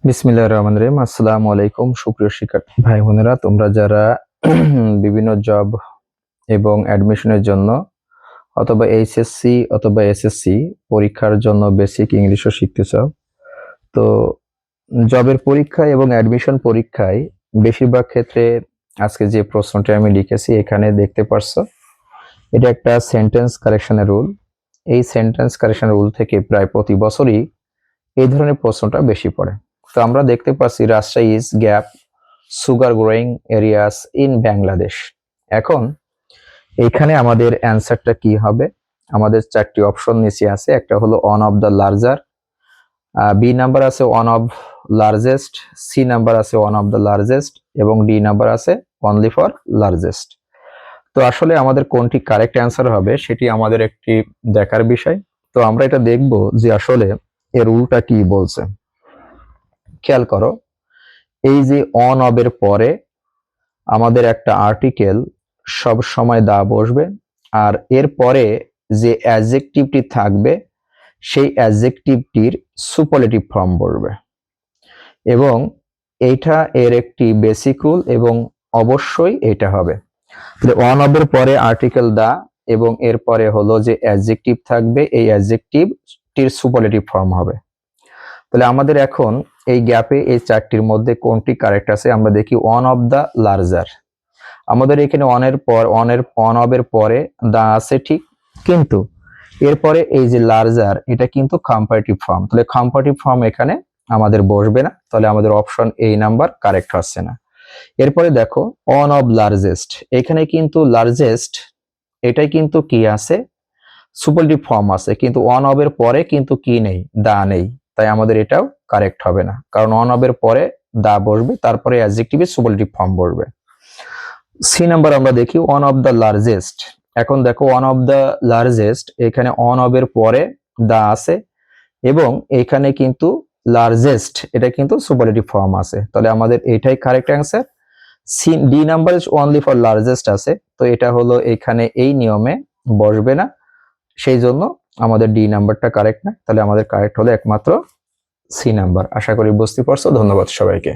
বিসমিল্লাহির রহমানির রহিম। আসসালামু আলাইকুম সুপ্রিয় শিক্ষার্থী ভাই বোনেরা, তোমরা যারা বিভিন্ন জব এবং অ্যাডমিশনের জন্য অথবা এইচএসসি অথবা এসএসসি পরীক্ষার জন্য বেসিক ইংলিশও শিখতে চাও, তো জবের পরীক্ষা এবং অ্যাডমিশন পরীক্ষায় বেশিরভাগ ক্ষেত্রে আজকে যে প্রশ্নটি আমি লিখেছি এখানে দেখতে পারছো, এটা একটা সেন্টেন্স কারেকশনের রুল। এই সেন্টেন্স কারেকশন রুল থেকে প্রায় প্রতি বছরই এই ধরনের প্রশ্নটা বেশি পড়ে। তো আমরা দেখতে পাচ্ছি Rajshahi is gap sugar growing areas in Bangladesh. এখন এখানে আমাদের অ্যান্সারটা কি হবে? আমাদের চারটি অপশন নিচে আছে। একটা হলো one of the larger, B number আছে one of largest, C number আছে ওয়ান অফ দ্য লার্জেস্ট এবং ডি নাম্বার আছে অনলি ফর লার্জেস্ট। তো আসলে আমাদের কোনটি কারেক্ট অ্যান্সার হবে সেটি আমাদের একটি দেখার বিষয়। তো আমরা এটা দেখব যে আসলে এর রুলটা কি বলছে। খেয়াল করো, এই যে অন অফ এর পরে আমাদের একটা আর্টিকেল সব সময় দা বসবে, আর এর পরে যে অ্যাডজেক্টিভটি থাকবে সেই অ্যাডজেক্টিভটির সুপারলেটিভ ফর্ম বসবে এবং এইটা এর একটি বেসিক রুল এবং অবশ্যই এটা হবে। অন অফ এর পরে আর্টিকেল দা এবং এর পরে হলো যে অ্যাডজেক্টিভ থাকবে, এই অ্যাডজেক্টিভটির সুপারলেটিভ ফর্ম হবে। তাহলে আমাদের এখন এই গ্যাপে এই চারটির মধ্যে কোনটি কারেক্ট আছে আমরা দেখি। ওয়ান অফ দ্য লার্জার, আমাদের এখানে ওয়ান অফ এর পরে দা আছে ঠিক, কিন্তু এরপরে এই যে লার্জার এটা কিন্তু কম্পারেটিভ ফর্ম, তাহলে কম্পারেটিভ ফর্ম এখানে আমাদের বসবে না, তাহলে আমাদের অপশন এই নাম্বার কারেক্ট হচ্ছে না। এরপরে দেখো ওয়ান অফ লার্জেস্ট, এখানে কিন্তু লার্জেস্ট এটাই কিন্তু কি আছে, সুপারলেটিভ ফর্ম আছে, কিন্তু ওয়ান অফ এর পরে কিন্তু কি নেই, দা নেই, তাই আমাদের এটাও কারেক্ট হবে না, কারণ ওয়ান অফ এর পরে দা বসবে, তারপরে অ্যাডজেক্টিভের সুপারলেটিভ ফর্ম বসবে। সি নাম্বার আমরা দেখি ওয়ান অফ দ্য লার্জেস্ট। এখন দেখো ওয়ান অফ দ্য লার্জেস্ট, এখানে ওয়ান অফ এর পরে দা আছে এবং এখানে কিন্তু লার্জেস্ট এটা কিন্তু সুপারলেটিভ ফর্ম আছে, তাহলে আমাদের এটাই correct answer. C D number is only for largest আছে, তো এটা হলো এখানে এই নিয়মে বসবে না, সেই জন্য আমাদের ডি নাম্বারটা কারেক্ট না, তাহলে আমাদের কারেক্ট হলো একমাত্র সি নাম্বার। আশা করি বুঝতে পারছো। ধন্যবাদ সবাইকে।